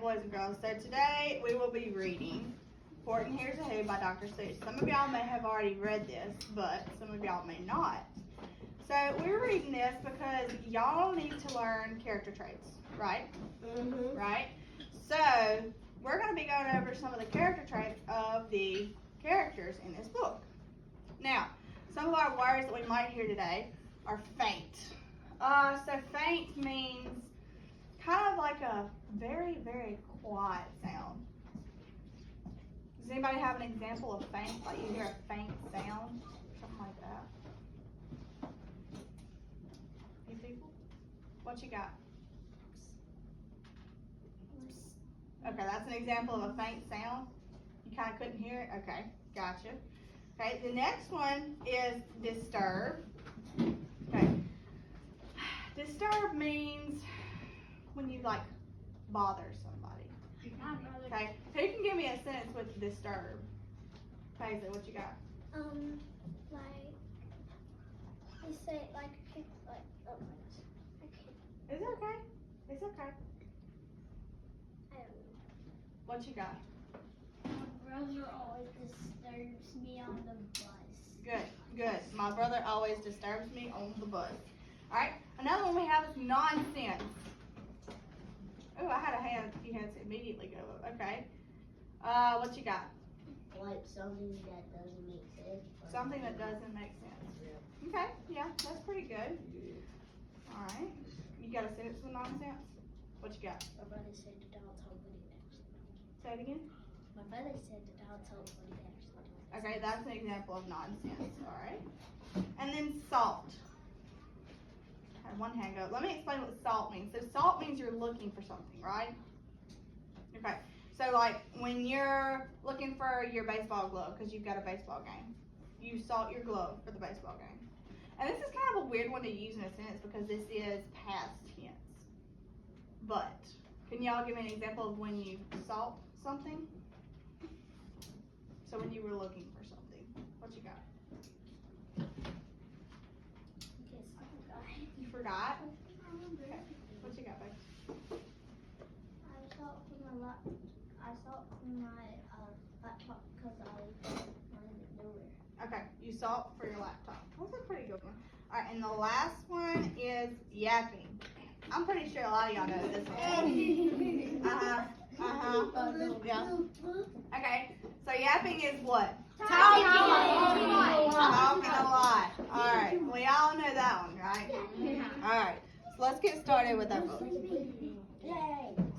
boys and girls, so today we will be reading Horton Hears a Who by Dr. Seuss. Some of y'all may have already read this, but some of y'all may not. So we're reading this because y'all need to learn character traits, right? Mm-hmm. Right? So we're going to be going over some of the character traits of the characters in this book. Now, some of our words that we might hear today are faint. So faint means kind of like a very, very quiet sound. Does anybody have an example of faint? Like you hear a faint sound? Something like that. You people? What you got? Okay, that's an example of a faint sound. You kind of couldn't hear it? Okay, gotcha. Okay, the next one is disturb. Okay. Disturb means when you like bother somebody. Okay, who can give me a sentence with disturb? Paisley, what you got? Like you say like oh my gosh, I can't. It's okay. It's okay. What you got? My brother always disturbs me on the bus. Good, good. My brother always disturbs me on the bus. All right. Another one we have is nonsense. Oh, I had a hand. You had to immediately go up. Okay. What you got? Like something that doesn't make sense. Something that doesn't make sense. Okay. Yeah, that's pretty good. All right. You got a sentence with nonsense? What you got? My brother said the dog told what he actually. Say it again. My brother said the dog told what he actually. Okay, that's an example of nonsense. All right. And then salt. I had one hand go. Let me explain what salt means. So salt means you're looking for something, right? Okay. So like when you're looking for your baseball glove because you've got a baseball game, you salt your glove for the baseball game. And this is kind of a weird one to use in a sentence because this is past tense. But can y'all give me an example of when you salt something? So when you were looking for something, what you got? You forgot? Okay. What you got, babe? I salt for my laptop because I wanted to do it. Okay, you salt for your laptop. That's a pretty good one. All right, and the last one is yapping. I'm pretty sure a lot of y'all know this one. Yeah. Okay, so yapping is what? Talking. Talking a lot. All right, we all know that one, right? All right, so let's get started with our book.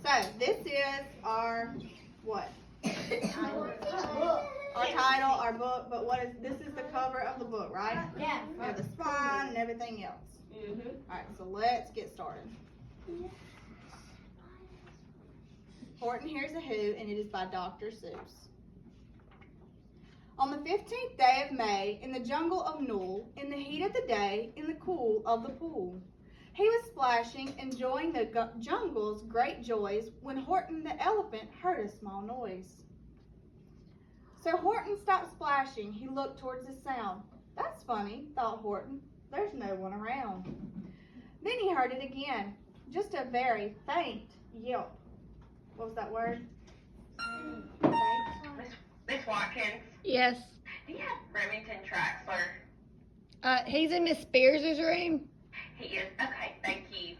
So this is our what? Our title, our book, but this is the cover of the book, right? Yeah. We have the spine and everything else. Alright, so let's get started. Horton Hears a Who, and it is by Dr. Seuss. On the 15th day of May, in the jungle of Newell, in the heat of the day, in the cool of the pool, he was splashing, enjoying the jungle's great joys, when Horton the elephant heard a small noise. So Horton stopped splashing. He looked towards the sound. That's funny, thought Horton. There's no one around. Then he heard it again, just a very faint yelp. What was that word? Faint. Miss Watkins, Yes. do you have Remington Traxler? He's in Miss Spears' room. He is. Okay, thank you.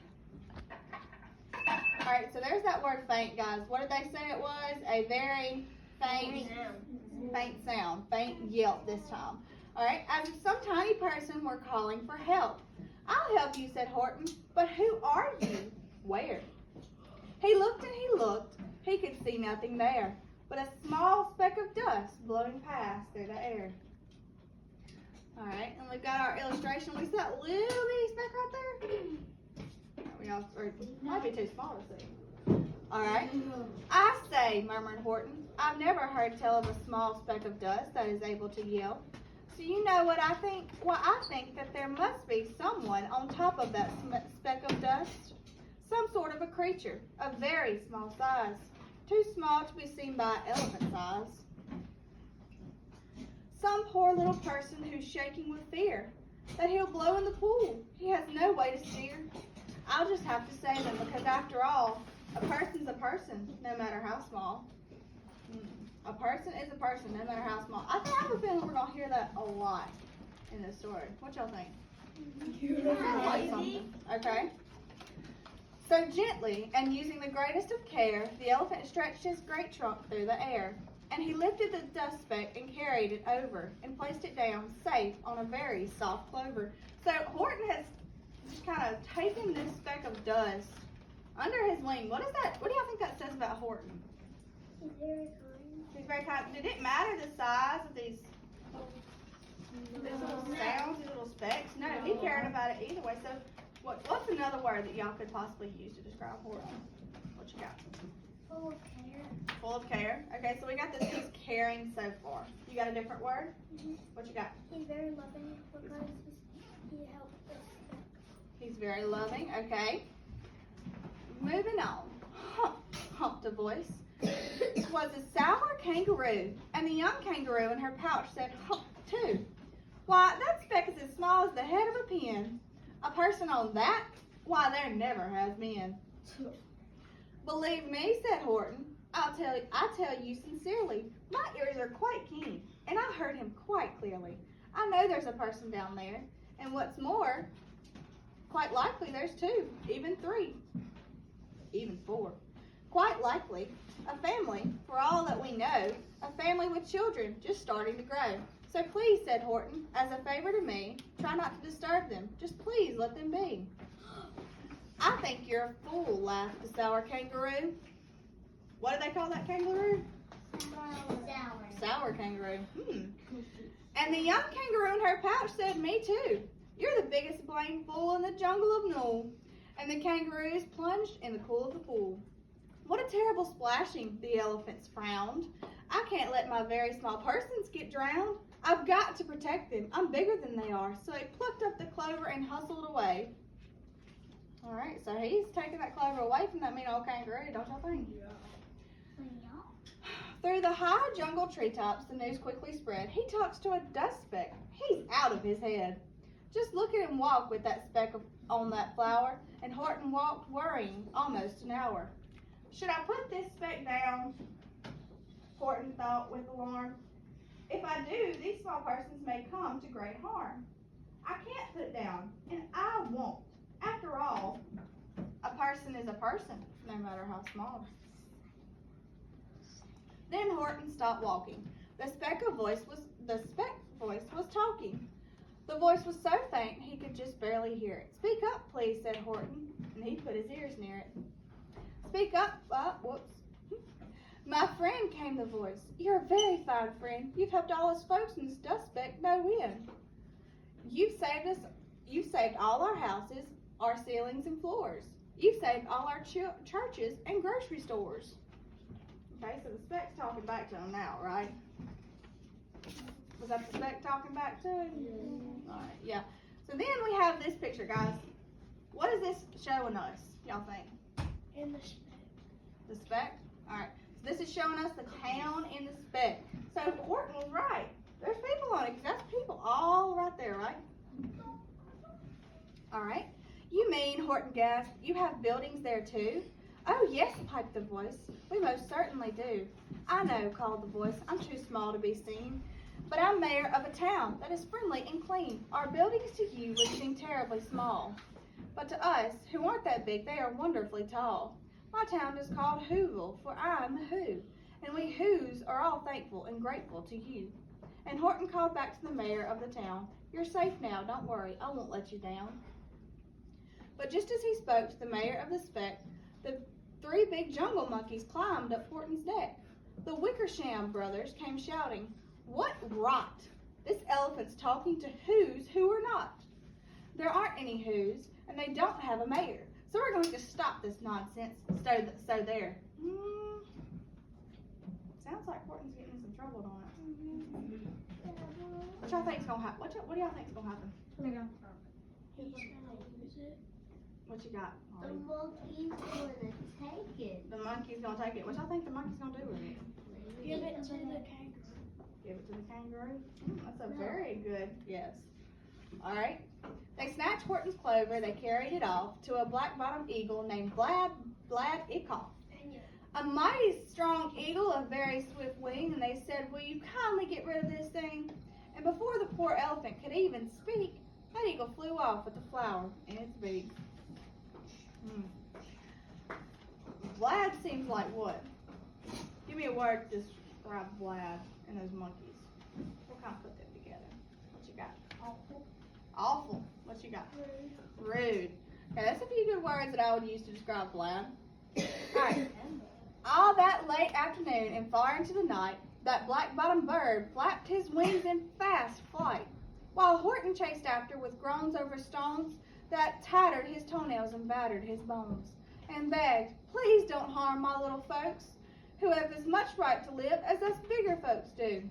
All right, so there's that word faint, guys. What did they say it was? A very faint sound, faint yelp this time. All right, as if some tiny person were calling for help. I'll help you, said Horton, but who are you? Where? He looked and he looked. He could see nothing there, but a small speck of dust blowing past through the air. All right, and we've got our illustration. We see that little bitty speck right there? We all, or it might be too small to see. All right. I say, murmured Horton, I've never heard tell of a small speck of dust that is able to yelp. So you know what I think? Well, I think that there must be someone on top of that speck of dust. Some sort of a creature, of very small size. Too small to be seen by elephant's eyes. Some poor little person who's shaking with fear that he'll blow in the pool. He has no way to steer. I'll just have to say them because after all, A person's a person, no matter how small. A person is a person, no matter how small. I have a feeling we're gonna hear that a lot in this story. What y'all think? Like something. Okay. So gently and using the greatest of care, the elephant stretched his great trunk through the air, and he lifted the dust speck and carried it over and placed it down safe on a very soft clover. So Horton has just kind of taken this speck of dust under his wing. What is that? What do y'all think that says about Horton? He's very kind. He's very kind. Did it matter the size of these little sounds, these little specks? No, he cared about it either way. So what's another word that y'all could possibly use to describe Horton? What you got? Full of care. Full of care. Okay, so we got this. He's caring so far. You got a different word? What you got? He's very loving because he helped us. He's very loving. Okay. Moving on. Hump, humped a voice. Was a sour kangaroo, and the young kangaroo in her pouch said hump too. Why, that speck is as small as the head of a pin. A person on that? Why, there never has been. Believe me, said Horton, I tell you sincerely, my ears are quite keen, and I heard him quite clearly. I know there's a person down there, and what's more, quite likely there's two, even three, even four. Quite likely, a family, for all that we know, a family with children just starting to grow. So please, said Horton, as a favor to me, try not to disturb them. Just please let them be. I think you're a fool, laughed the sour kangaroo. What do they call that kangaroo? Sour. Sour kangaroo. And the young kangaroo in her pouch said, me too. You're the biggest blamed fool in the jungle of Nool. And the kangaroos plunged in the cool of the pool. What a terrible splashing, the elephants frowned. I can't let my very small persons get drowned. I've got to protect them. I'm bigger than they are. So he plucked up the clover and hustled away. All right, so he's taking that clover away from that mean old kangaroo, don't y'all think? Yeah. Through the high jungle treetops, the news quickly spread. He talks to a dust speck. He's out of his head. Just look at him walk with that speck on that flower. And Horton walked worrying almost an hour. Should I put this speck down? Horton thought with alarm. If I do, these small persons may come to great harm. I can't put it down, and I won't. After all, a person is a person, no matter how small. Then Horton stopped walking. The speck voice was talking. The voice was so faint he could just barely hear it. Speak up, please, said Horton, and he put his ears near it. Speak up, whoops. My friend, came the voice. You're a very fine friend. You've helped all us folks in this dust speck no end. You've saved all our houses, our ceilings and floors. You've saved all our churches and grocery stores. Okay, so the speck's talking back to him now, right? Was that the speck talking back to him? Yeah. All right, yeah. So then we have this picture, guys. What is this showing us, y'all think? In the speck. The speck? All right. So this is showing us the town in the speck. So Horton was right. There's people on it, because that's people all right there, right? All right. You mean, Horton gasped, you have buildings there too? Oh, yes, piped the voice. We most certainly do. I know, called the voice. I'm too small to be seen. But I'm mayor of a town that is friendly and clean. Our buildings to you would seem terribly small. But to us, who aren't that big, they are wonderfully tall. My town is called Whoville, for I'm a Who. And we Whos are all thankful and grateful to you. And Horton called back to the mayor of the town. You're safe now, don't worry, I won't let you down. But just as he spoke to the mayor of the speck, the three big jungle monkeys climbed up Horton's neck. The Wickersham brothers came shouting, what rot! This elephant's talking to Whos who are not. There aren't any Whos, and they don't have a mayor. So we're going to stop this nonsense. So there. Sounds like Horton's getting in some trouble, don't it? What y'all think's gonna happen? What do y'all think's gonna happen? What you got, The Molly? monkey's gonna take it. The monkey's gonna take it. What y'all think the monkey's gonna do with it? Give it to the kangaroo. Give it to the kangaroo? That's a very good guess. All right. They snatched Horton's clover. They carried it off to a black-bottomed eagle named Vlad Ikoff. A mighty strong eagle of very swift wing, and they said, will you kindly get rid of this thing? And before the poor elephant could even speak, that eagle flew off with the flower in its beak. Vlad seems like what? Give me a word to describe Vlad and those monkeys. We'll kind of put them together. What you got? Awful. Awful. What you got? Rude. Okay, that's a few good words that I would use to describe Vlad. Alright. All that late afternoon and far into the night, that black-bottomed bird flapped his wings in fast flight, while Horton chased after with groans over stones that tattered his toenails and battered his bones, and begged, please don't harm my little folks, who have as much right to live as us bigger folks do.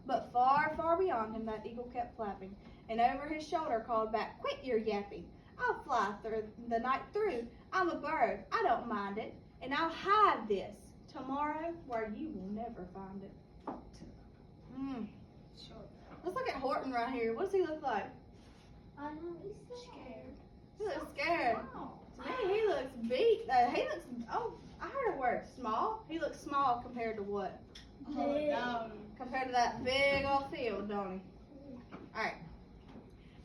But far, far beyond him that eagle kept flapping, and over his shoulder called back, quit your yapping. I'll fly through the night through. I'm a bird. I don't mind it. And I'll hide this tomorrow where you will never find it. Let's look at Horton right here. What does he look like? I know, he's scared. He looks scared. To me, he looks beat. I heard a word, small. He looks small compared to what? Compared to that big old field, don't he? Alright.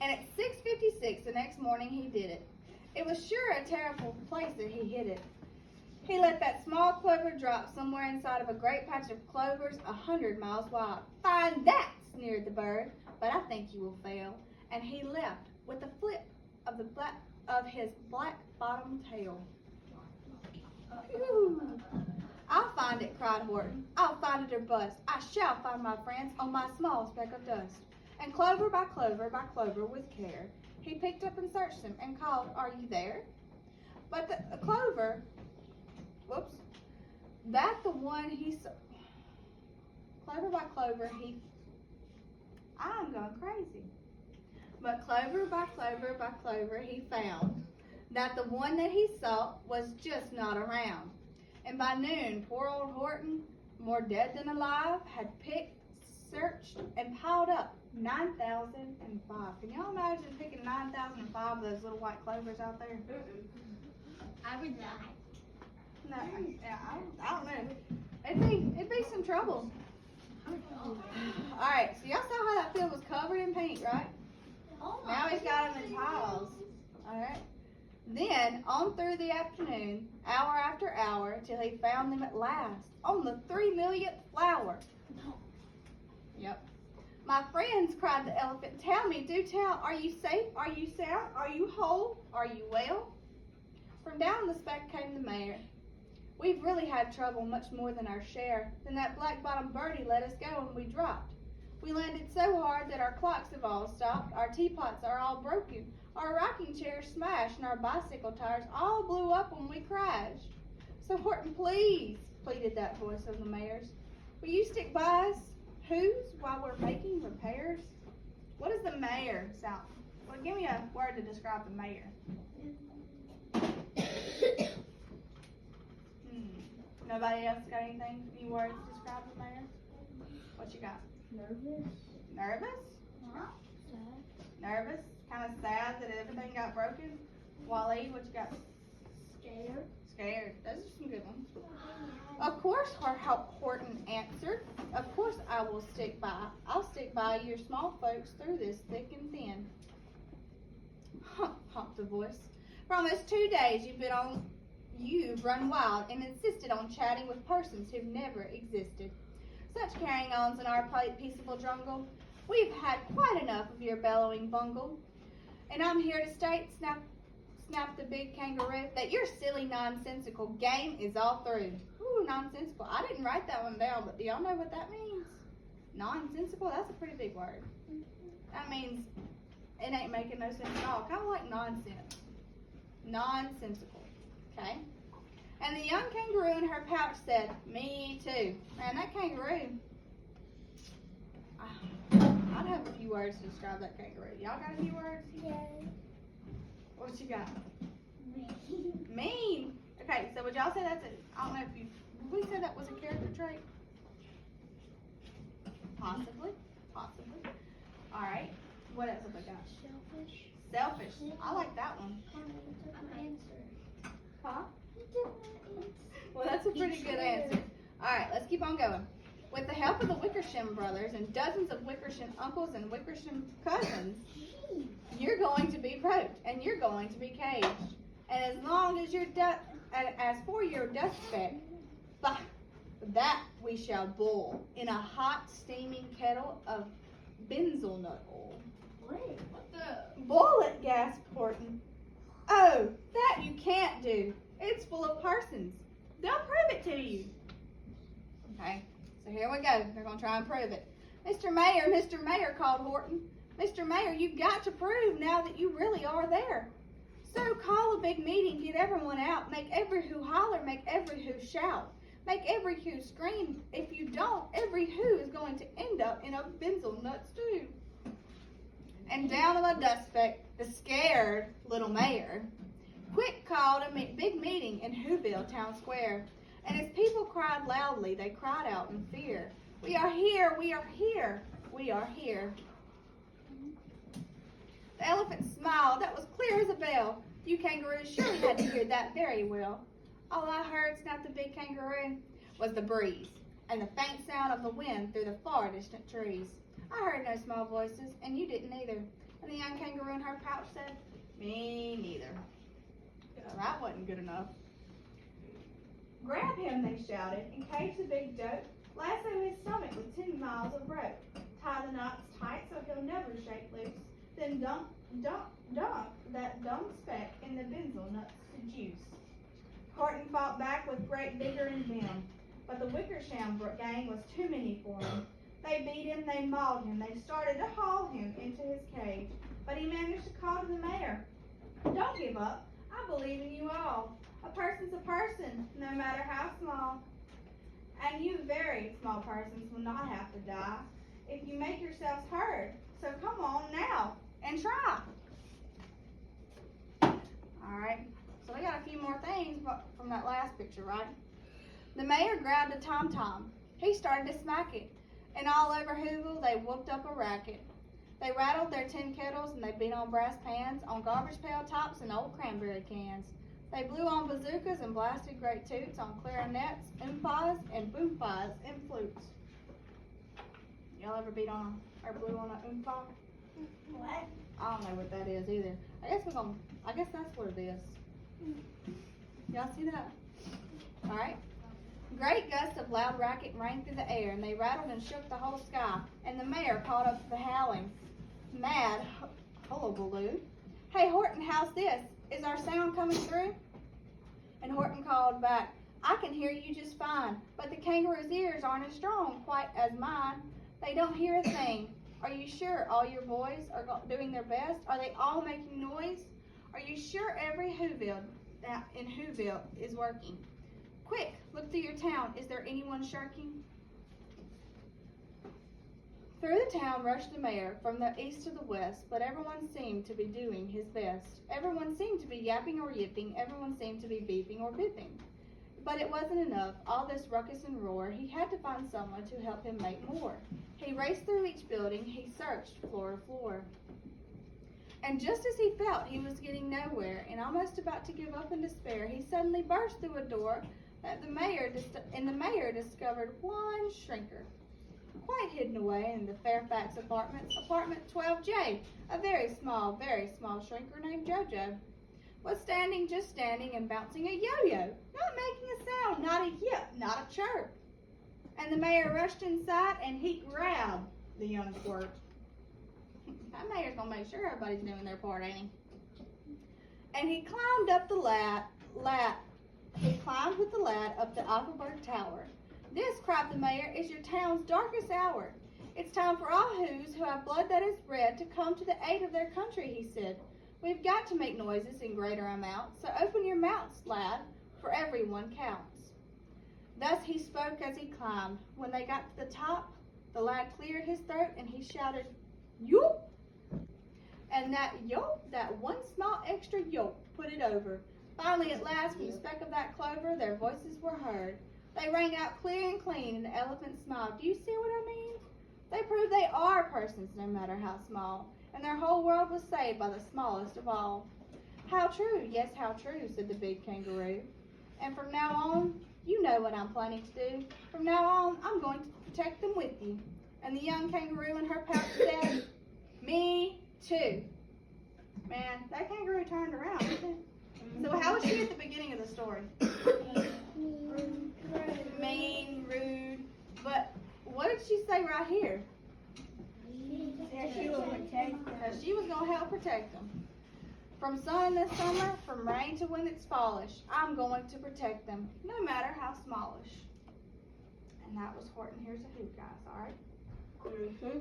And at 6:56 the next morning he did it. It was sure a terrible place that he hid it. He let that small clover drop somewhere inside of a great patch of clovers 100 miles wide. Find that, sneered the bird, but I think you will fail. And he left with a flip of his black-bottomed tail. Ooh. I'll find it, cried Horton. I'll find it or bust. I shall find my friends on my small speck of dust. And clover by clover by clover with care, he picked up and searched them and called, are you there? But the clover, the one he saw, clover by clover, I'm going crazy. But clover by clover by clover, he found that the one that he sought was just not around. And by noon, poor old Horton, more dead than alive, had picked, searched, and piled up 9,005. Can y'all imagine picking 9,005 of those little white clovers out there? I would die. No, I don't know. It'd be some trouble. Alright, so y'all saw how that field was covered in paint, right? Now he's got them in piles. Alright. Then, on through the afternoon, hour after hour, till he found them at last, on the 3 millionth flower. Yep. My friends, cried the elephant, tell me, do tell, are you safe? Are you sound? Are you whole? Are you well? From down the speck came the mayor. We've really had trouble, much more than our share. Then that black-bottomed birdie let us go and we dropped. We landed so hard that our clocks have all stopped, our teapots are all broken, our rocking chairs smashed, and our bicycle tires all blew up when we crashed. So Horton, please, pleaded that voice of the mayor's, will you stick by us? Whose while we're making repairs? What does the mayor sound? Well, give me a word to describe the mayor. Nobody else got anything? Any words to describe the mayor? What you got? Nervous. Nervous? Sad. Nervous? Kind of sad that everything got broken? Waleed, what you got? Scared. Scared. Those are some good ones. Of course, Horton answered. Of course I will stick by. I'll stick by your small folks through this thick and thin. Hump, humped the voice. For almost 2 days you've run wild and insisted on chatting with persons who've never existed. Such carrying-ons in our peaceable jungle. We've had quite enough of your bellowing bungle. And I'm here to state, snapped the big kangaroo, that your silly nonsensical game is all through. Ooh, nonsensical. I didn't write that one down, but do y'all know what that means? Nonsensical? That's a pretty big word. That means it ain't making no sense at all. Kind of like nonsense. Nonsensical. Okay? And the young kangaroo in her pouch said, me too. Man, that kangaroo, I'd have a few words to describe that kangaroo. Y'all got a few words? Yeah. What you got? Mean. Mean. Okay, so would y'all say that's I don't know if would we say that was a character trait? Possibly. Possibly. Alright. What else have I got? Selfish. Selfish. I like that one. Answer. Huh? Well, that's a pretty good answer. Alright, let's keep on going. With the help of the Wickersham brothers and dozens of Wickersham uncles and Wickersham cousins, you're going to be roped and you're going to be caged. And as long as as for your dust speck, bah, that we shall boil in a hot steaming kettle of benzoyl nut oil. Wait, what the? Boil it, gasped Horton. Oh, that you can't do. It's full of parsons. They'll prove it to you. Okay, so here we go. They're going to try and prove it. Mr. Mayor, called Horton. Mr. Mayor, you've got to prove now that you really are there. So call a big meeting, get everyone out, make every who holler, make every who shout, make every who scream. If you don't, every who is going to end up in a benzoyl nut stew. And down on the dust speck, the scared little mayor quick called a big meeting in Whoville Town Square. And as people cried loudly, they cried out in fear. We are here, we are here, we are here. The elephant smiled. That was clear as a bell. You kangaroos surely had to hear that very well. All I heard, snapped the big kangaroo, was the breeze and the faint sound of the wind through the far distant trees. I heard no small voices, and you didn't either. And the young kangaroo in her pouch said, me neither. Well, that wasn't good enough. Grab him, they shouted, and cage the big dope. Lasso his stomach with 10 miles of rope. Tie the knots tight so he'll never shake loose. Then dunk that dumb speck in the benzoyl nuts to juice. Horton fought back with great vigor and vim, but the Wickersham gang was too many for him. They beat him, they mauled him, they started to haul him into his cage, but he managed to call to the mayor. Don't give up. I believe in you all. A person's a person, no matter how small. And you very small persons will not have to die if you make yourselves heard. So come on now and try. Alright, so we got a few more things from that last picture, right? The mayor grabbed a tom-tom. He started to smack it. And all over Whoville, they whooped up a racket. They rattled their tin kettles and they beat on brass pans, on garbage pail tops and old cranberry cans. They blew on bazookas and blasted great toots on clarinets, oompas, and boompas and flutes. Y'all ever beat on or blew on an oompa? What? I don't know what that is either. I guess that's what it is. Y'all see that? Alright. Great gusts of loud racket rang through the air, and they rattled and shook the whole sky. And the mayor caught up the howling, mad hullabaloo. Hey, Horton, how's this? Is our sound coming through? And Horton called back, I can hear you just fine, but the kangaroo's ears aren't as strong quite as mine. They don't hear a thing. Are you sure all your boys are doing their best? Are they all making noise? Are you sure every Whoville in Whoville is working? Quick, look through your town. Is there anyone shirking? Through the town rushed the mayor, from the east to the west, but everyone seemed to be doing his best. Everyone seemed to be yapping or yipping. Everyone seemed to be beeping or bipping. But it wasn't enough. All this ruckus and roar, he had to find someone to help him make more. He raced through each building. He searched floor to floor. And just as he felt he was getting nowhere and almost about to give up in despair, he suddenly burst through a door that the mayor discovered one shrinker, quite hidden away in the Fairfax apartments, apartment 12J. A very small shrinker named Jojo was just standing and bouncing a yo-yo, not making a sound, not a yip, not a chirp. And the mayor rushed inside and he grabbed the young squirt. That mayor's gonna make sure everybody's doing their part, ain't he? And he climbed up He climbed with the lad up the Eiffelberg Tower. This, cried the mayor, is your town's darkest hour. It's time for all who have blood that is red to come to the aid of their country, he said. We've got to make noises in greater amounts, so open your mouths, lad, for everyone counts. Thus he spoke as he climbed. When they got to the top, the lad cleared his throat and he shouted, Yoop! And that yelp, that one small extra yelp, put it over. Finally, at last, from the speck of that clover, their voices were heard. They rang out clear and clean, and the elephant smiled. Do you see what I mean? They prove they are persons, no matter how small, and their whole world was saved by the smallest of all. How true, yes, how true, said the big kangaroo. And from now on, you know what I'm planning to do. From now on, I'm going to protect them with you. And the young kangaroo and her pouch said, me too. Man, that kangaroo turned around, didn't it? So how was she at the beginning of the story? Mean, rude. But what did she say right here? That she will protect them. That she was going to help protect them. From sun this summer, from rain to when it's fallish, I'm going to protect them, no matter how smallish. And that was Horton Here's a Who, guys, alright? Mm-hmm.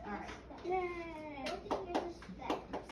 Alright. Yay!